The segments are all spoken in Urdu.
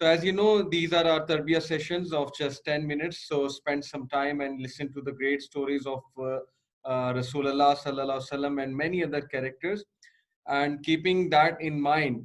So as you know, these are our tarbiyah sessions of just 10 minutes. So spend some time and listen to the great stories of Rasulullah sallallahu alaihi wasallam and many other characters. And keeping that in mind,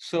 So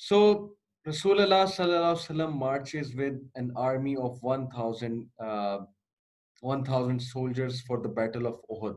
So Rasulullah sallallahu alaihi wasallam marches with an army of 1000 soldiers for the battle of Uhud.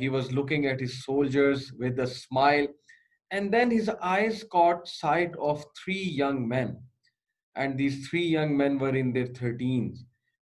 he was looking at his soldiers with a smile, and then his eyes caught sight of 3 young men, and these 3 young men were in their 13s.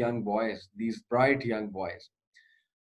young boys, these bright young boys.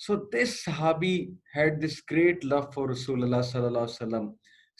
So this Sahabi had this great love for Rasulullah sallallahu alaihi wasallam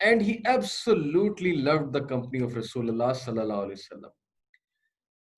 and he absolutely loved the company of Rasulullah sallallahu alaihi wasallam.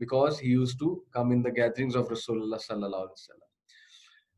because he used to come in the gatherings of Rasulullah sallallahu alaihi wasallam.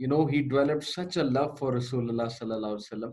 you know he developed such a love for Rasulullah sallallahu alaihi wasallam.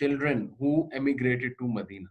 children who emigrated to Medina.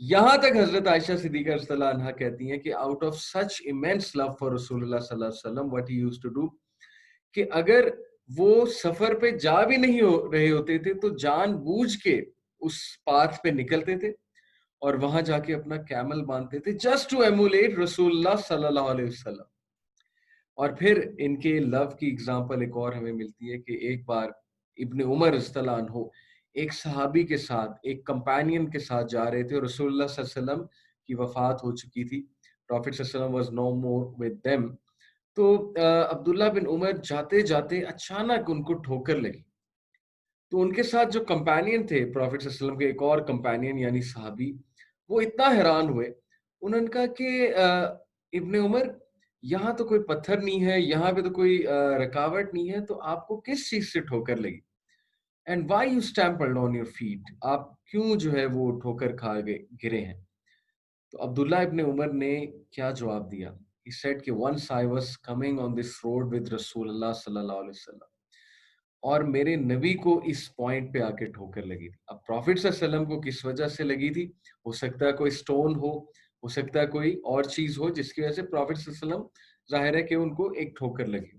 یہاں تک حضرت عائشہ صدیقہ رضی اللہ عنہا کہتی ہیں کہ out of such immense love for رسول اللہ صلی اللہ علیہ وسلم what he used to do کہ اگر وہ سفر پہ جا بھی نہیں رہے ہوتے تھے تو جان بوجھ کے اس پاتھ پہ نکلتے تھے اور وہاں جا کے اپنا کیمل باندھتے تھے جسٹ ٹو ایمولیٹ رسول اللہ صلی اللہ علیہ وسلم. اور پھر ان کے لو کی اگزامپل ایک اور ہمیں ملتی ہے کہ ایک بار ابن عمر رضی اللہ عنہ ایک صحابی کے ساتھ ایک کمپینین کے ساتھ جا رہے تھے اور رسول اللہ صلی اللہ علیہ وسلم کی وفات ہو چکی تھی. پروفیٹ صلی اللہ علیہ وسلم was no more with them. تو عبداللہ بن عمر جاتے جاتے اچانک ان کو ٹھوکر لگی. تو ان کے ساتھ جو کمپینین تھے پروفیٹ صلی اللہ علیہ وسلم کے ایک اور کمپینین یعنی صحابی وہ اتنا حیران ہوئے. انہوں نے کہا کہ ابن عمر یہاں تو کوئی پتھر نہیں ہے, یہاں پہ تو کوئی رکاوٹ نہیں ہے, تو آپ کو کس چیز سے ٹھوکر لگی؟ And why you stumbled on your feet, آپ کیوں جو ہے وہ ٹھوکر کھا گئے گرے ہیں؟ تو عبداللہ ابن عمر نے کیا جواب دیا؟ He said کہ once I was coming on this road with رسول اللہ صلی اللہ علیہ وسلم اور میرے نبی کو اس پوائنٹ پہ آ کے ٹھوکر لگی تھی. اب پروفیٹ صلی اللہ علیہ وسلم کو کس وجہ سے لگی تھی؟ ہو سکتا ہے کوئی سٹون ہو سکتا ہے کوئی اور چیز ہو جس کی وجہ سے پروفیٹ صلی اللہ علیہ وسلم ظاہر ہے کہ ان کو ایک ٹھوکر لگی.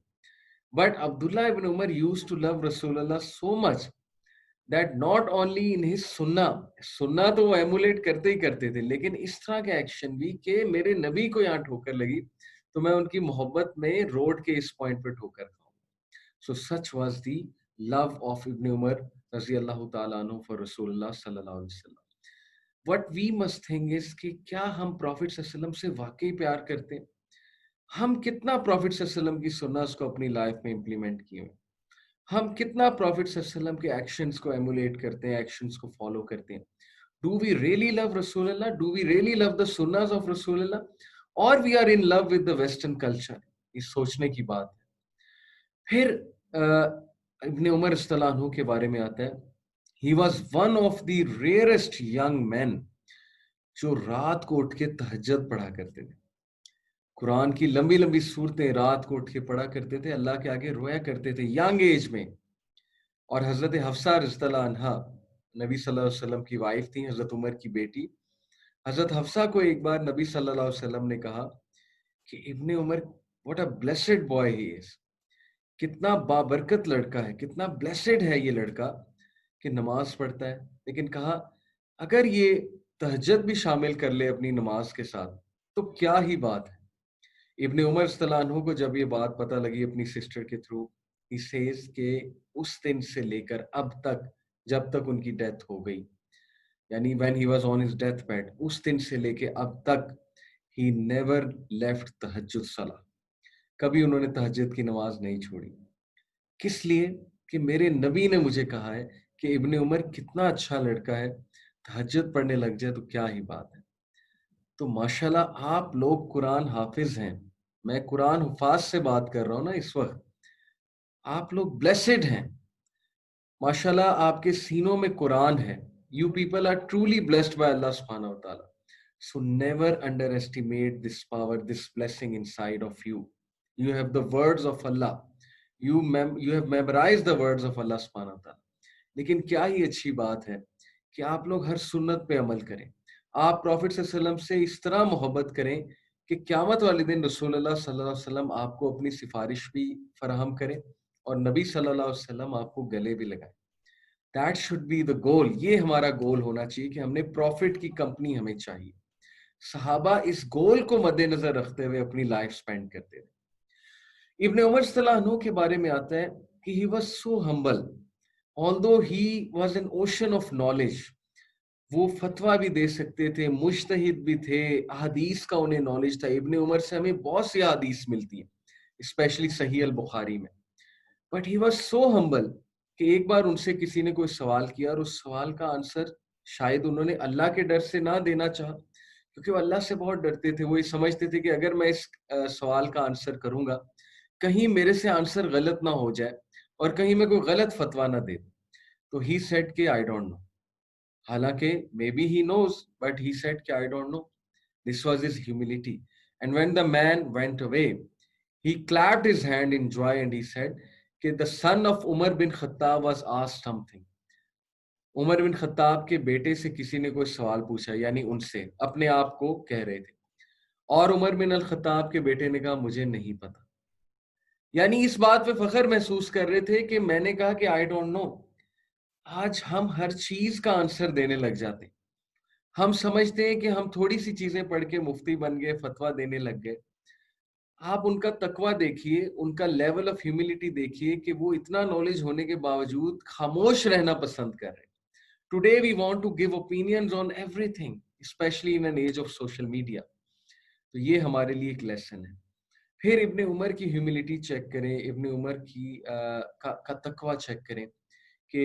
بٹ عبداللہ ابن عمر used to love رسول اللہ so much that not only in his سننا تو وہ ایمولیٹ کرتے ہی کرتے تھے, لیکن اس طرح کے ایکشن بھی کہ میرے نبی کو یہاں ٹھوکر لگی تو میں ان کی محبت میں روڈ کے اس پوائنٹ پہ ٹھوکر کھاؤں. So such was the love of Ibn Umar رضی اللہ تعالیٰ عنہ for رسول اللہ صلی اللہ علیہ وسلم. What we must think is کہ کیا ہم پروفیٹ صلی اللہ علیہ وسلم سے واقعی پیار کرتے ہیں؟ ہم کتنا پروفیٹ صلی اللہ علیہ وسلم کی سنت کو اپنی لائف میں امپلیمنٹ کیے ہیں؟ ہم کتنا پروفیٹ صلی اللہ علیہ وسلم کے ایکشنز کو ایمولیٹ کرتے ہیں, ایکشنز کو فالو کرتے ہیں؟ Do we really love رسول اللہ? Do we really love the sunnahs of رسول اللہ? Or we are in love with the western culture? یہ سوچنے کی بات ہے. پھر ابن عمر رضی اللہ عنہ کے بارے میں آتا ہے he was one of the rarest young men جو رات کو اٹھ کے تہجد پڑھا کرتے تھے. قرآن کی لمبی لمبی صورتیں رات کو اٹھ کے پڑھا کرتے تھے, اللہ کے آگے رویا کرتے تھے ینگ ایج میں. اور حضرت حفصہ رضی اللہ عنہا نبی صلی اللہ علیہ وسلم کی وائف تھی, حضرت عمر کی بیٹی. حضرت حفصہ کو ایک بار نبی صلی اللہ علیہ وسلم نے کہا کہ ابن عمر what a blessed boy he is, کتنا بابرکت لڑکا ہے, کتنا بلیسڈ ہے یہ لڑکا کہ نماز پڑھتا ہے. لیکن کہا اگر یہ تہجد بھی شامل کر لے اپنی نماز کے ساتھ تو کیا ہی بات ہے. ابن عمر رضی اللہ عنہ کو جب یہ بات پتہ لگی اپنی سسٹر کے تھرو, he says کہ اس دن سے لے کر اب تک جب تک ان کی ڈیتھ ہو گئی, یعنی when he was on his death bed, اس دن سے لے کے اب تک he never left تہجد صلاح, کبھی انہوں نے تہجد کی نماز نہیں چھوڑی. کس لیے؟ کہ میرے نبی نے مجھے کہا ہے کہ ابن عمر کتنا اچھا لڑکا ہے, تہجد پڑھنے لگ جائے تو کیا ہی بات ہے. تو ماشاءاللہ آپ لوگ قرآن حافظ ہیں, میں قرآن حفاظ سے بات کر رہا ہوں نا اس وقت, آپ لوگ بلیسڈ ہیں ماشاءاللہ, آپ کے سینوں میں قرآن ہے. You people are truly blessed by Allah subhanahu wa ta'ala. So never underestimate this power, this blessing inside of you. You have the words of Allah. You have memorized the words of Allah subhanahu wa ta'ala. لیکن کیا ہی اچھی بات ہے کہ آپ لوگ ہر سنت پہ عمل کریں. آپ پروفیٹ صلی اللہ علیہ وسلم سے اس طرح محبت کریں کہ قیامت والے دن رسول اللہ صلی اللہ علیہ وسلم آپ کو اپنی سفارش بھی فراہم کریں اور نبی صلی اللہ علیہ وسلم آپ کو گلے بھی لگائیں. That should be the goal. یہ ہمارا گول ہونا چاہیے کہ ہم نے پروفٹ کی کمپنی ہمیں چاہیے. صحابہ اس گول کو مد نظر رکھتے ہوئے اپنی لائف سپینڈ کرتے تھے. ابن عمر صلی اللہ عنہ کے بارے میں آتا ہے کہ he was so humble. Although he was an ocean of knowledge. وہ فتویٰ بھی دے سکتے تھے, مجتہد بھی تھے, احادیث کا انہیں نالج تھا. ابن عمر سے ہمیں بہت سی احادیث ملتی ہیں, اسپیشلی صحیح البخاری میں. But he was so humble کہ ایک بار ان سے کسی نے کوئی سوال کیا اور اس سوال کا آنسر شاید انہوں نے اللہ کے ڈر سے نہ دینا چاہا, کیونکہ وہ اللہ سے بہت ڈرتے تھے. وہ یہ سمجھتے تھے کہ اگر میں اس سوال کا آنسر کروں گا کہیں میرے سے آنسر غلط نہ ہو جائے اور کہیں میں کوئی غلط فتویٰ نہ دے. تو he said کہ I don't know. حالانکہ maybe he knows, but he said کہ I don't know. This was his humility. And when the man went away, he clapped his hand in joy and he said کہ the son of Umar bin Khattab was asked something. عمر بن خطاب کے بیٹے سے کسی نے کوئی سوال پوچھا، یعنی ان سے اپنے آپ کو کہہ رہے تھے، اور عمر بن الخطاب کے بیٹے نے کہا مجھے نہیں پتا، یعنی اس بات پہ فخر محسوس کر رہے تھے کہ میں نے کہا کہ آئی ڈونٹ نو. آج ہم ہر چیز کا آنسر دینے لگ جاتے ہیں. ہم سمجھتے ہیں کہ ہم تھوڑی سی چیزیں پڑھ کے مفتی بن گئے، فتویٰ دینے لگ گئے. آپ ان کا تقویٰ دیکھیے، ان کا لیول آف ہیوملٹی دیکھیے کہ وہ اتنا نالج ہونے کے باوجود خاموش رہنا پسند کر رہے ہیں. Today we want to give opinions on everything, especially in an age of social media. تو یہ ہمارے لیے ایک لیسن ہے. پھر ابن عمر کی ہیوملٹی چیک کریں، ابن عمر کی کا تقویٰ چیک کریں کہ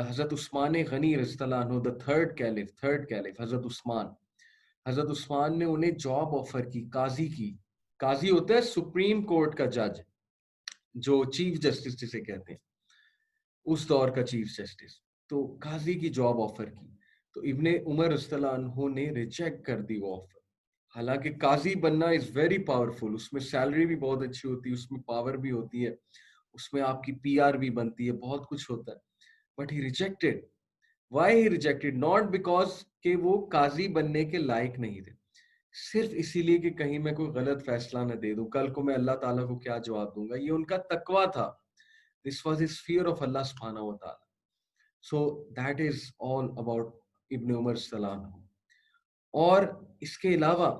حضرت عثمان غنی رضی اللہ عنہ، دا تھرڈ کیلف حضرت عثمان نے انہیں جاب آفر کی، قاضی کی. قاضی ہوتا ہے سپریم کورٹ کا جج، جو چیف جسٹس جسے کہتے ہیں، اس دور کا چیف جسٹس. تو قاضی کی جاب آفر کی، تو ابن عمر رضی اللہ عنہ نے ریجیکٹ کر دی وہ آفر. حالانکہ قاضی بننا از ویری پاورفل، اس میں سیلری بھی بہت اچھی ہوتی ہے، اس میں پاور بھی ہوتی ہے، اس میں آپ کی پی آر بھی بنتی ہے، بہت کچھ ہوتا ہے. But he rejected. Why he rejected? Not because کہ وہ قاضی بننے کے لائق نہیں تھے، صرف اسی لیے کہ کہیں میں کوئی غلط فیصلہ نہ دے دوں، کل کو میں اللہ تعالیٰ کو کیا جواب دوں گا. یہ ان کا تقویٰ تھا. This was his fear of Allah subhanahu wa ta'ala. So that is all about ابن عمر صلی اللہ عنہ. اور اس کے علاوہ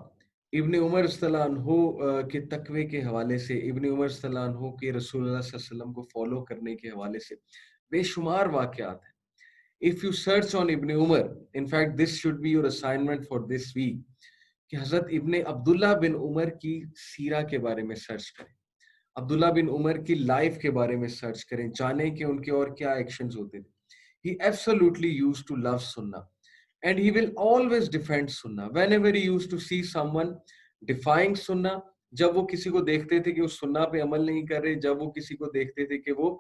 ابن عمر صلی اللہ عنہ کے تقوی کے حوالے سے، ابن عمر صلی اللہ عنہ کے رسول اللہ صلی اللہ علیہ وسلم کو فالو کرنے کے حوالے سے بے شمار واقعات ہیں. If you search on ابن عمر, in fact this should be your assignment for this week, کہ حضرت ابن عبداللہ بن عمر کی سیرہ کے بارے میں سرچ کریں، عبداللہ بن عمر کی لائف کے بارے میں سرچ کریں، جانیں کہ ان کے اور کیا ایکشنز ہوتے تھے. He absolutely used to love Sunnah and he will always defend Sunnah. Whenever he used to see someone defying Sunnah, جب وہ کسی کو دیکھتے تھے کہ وہ سنہ پہ عمل نہیں کر رہے، جب وہ کسی کو دیکھتے تھے کہ وہ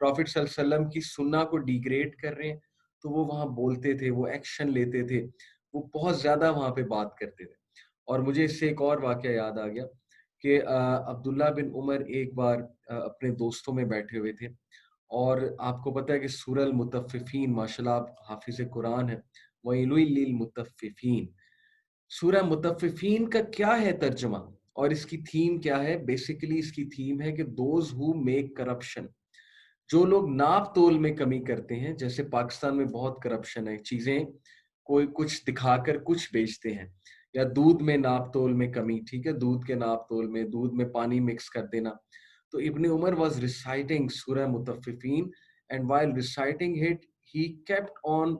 پروفٹ صلی اللہ علیہ وسلم کی سنہ کو ڈیگریڈ کر رہے ہیں، تو وہ وہاں بولتے تھے، وہ ایکشن لیتے تھے، وہ بہت زیادہ وہاں پہ بات کرتے تھے. اور مجھے اس سے ایک اور واقعہ یاد آ گیا کہ عبداللہ بن عمر ایک بار اپنے دوستوں میں بیٹھے ہوئے تھے، اور آپ کو پتہ ہے کہ سورہ المطففین، ماشاءاللہ آپ حافظ قرآن ہے، وَيْلٌ لِّلْمُطَفِّفِينَ. سورہ مطففین کا کیا ہے ترجمہ اور اس کی تھیم کیا ہے؟ بیسیکلی اس کی تھیم ہے کہ دوز ہو میک کرپشن، جو لوگ ناپ تول میں کمی کرتے ہیں. جیسے پاکستان میں بہت کرپشن ہے، چیزیں کوئی کچھ دکھا کر کچھ بیچتے ہیں، یا دودھ میں ناپ تول میں کمی، ٹھیک ہے، دودھ کے ناپ تول میں دودھ میں پانی مکس کر دینا. تو ابن عمر واز ریسائٹنگ سورہ مطففین، and while reciting it he kept on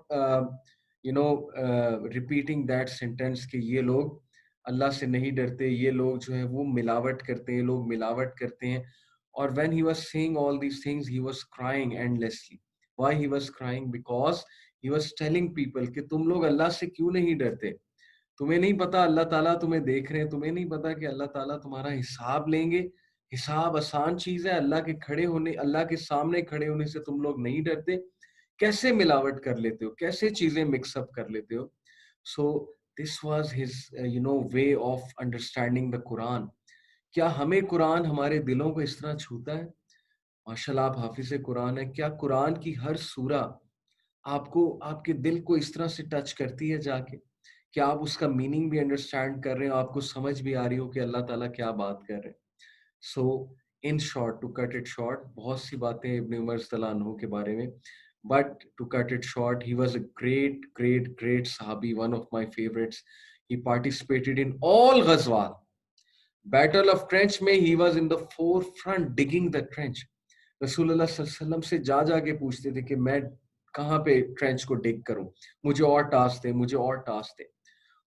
repeating that sentence کہ یہ لوگ اللہ سے نہیں ڈرتے، یہ لوگ جو ہے وہ ملاوٹ کرتے ہیں، لوگ ملاوٹ کرتے ہیں. اور when he was saying all these things, he was crying endlessly. Why he was crying? Because he was telling people کہ تم لوگ اللہ سے کیوں نہیں ڈرتے؟ تمہیں نہیں پتا اللہ تعالیٰ تمہیں دیکھ رہے ہیں؟ تمہیں نہیں پتا کہ اللہ تعالیٰ تمہارا حساب لیں گے؟ حساب آسان چیز ہے، اللہ کے سامنے کھڑے ہونے سے تم لوگ نہیں ڈرتے؟ کیسے ملاوٹ کر لیتے ہو؟ کیسے چیزیں مکس اپ کر لیتے ہو؟ So this was his way of understanding the Quran. کیا ہمیں قرآن ہمارے دلوں کو اس طرح چھوتا ہے؟ ماشاءاللہ آپ حافظ قرآن ہے، کیا قرآن کی ہر سورہ آپ کے دل کو اس طرح سے ٹچ کرتی ہے جا کے؟ کیا آپ اس کا میننگ بھی انڈرسٹینڈ کر رہے ہیں، آپ کو سمجھ بھی آ رہی ہو کہ اللہ تعالیٰ کیا بات کر رہے ہیں؟ So in short, to cut it short, بہت سی باتیں ابن عمر رضی اللہ عنہ کے بارے میں، but to cut it short, he was a great صحابی، one of my favourites. He participated in all غزوات. بیٹل آف ٹرینچ میں he was in the forefront digging the trench. رسول اللہ صلی اللہ علیہ وسلم سے جا کے پوچھتے تھے کہ میں کہاں پہ ٹرینچ کو ڈگ کروں، مجھے اور ٹاسک دے.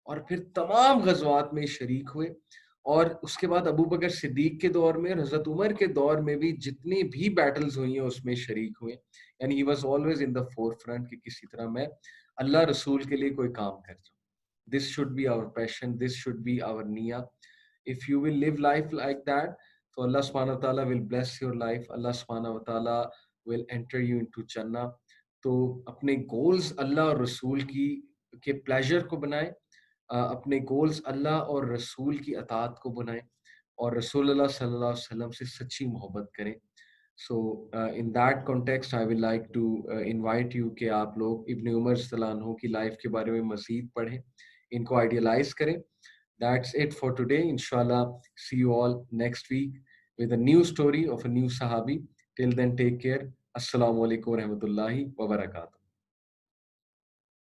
اور پھر تمام غزوات میں شریک ہوئے. اور اس کے بعد ابو بکر صدیق کے دور میں اور حضرت عمر کے دور میں بھی جتنی بھی بیٹلز ہوئی ہیں اس میں شریک ہوئے. یعنی he was always in the forefront کہ کسی طرح میں اللہ رسول کے لیے کوئی کام کر جاؤں. This should be our passion, this should be our نیہ. If you will live life like that, so Allah subhanahu wa ta'ala will bless your life. Allah subhanahu wa ta'ala will enter you into Jannah. تو اپنے گولز اللہ اور رسول کے پلیجر کو بنائیں، اپنے گولز اللہ اور رسول کی اطاعت کو بنائیں، اور رسول اللہ صلی اللہ علیہ وسلم سے سچی محبت کریں. So in that context, I will like to invite you کہ آپ لوگ ابن عمر رضی اللہ عنہ کی لائف کے بارے میں مزید پڑھیں, ان کو آئیڈیلائز کریں. That's it for today. Inshallah, see you all next week with a new story of a new Sahabi. Till then, take care. Assalamu alaikum wa rahmatullahi wa barakatuh.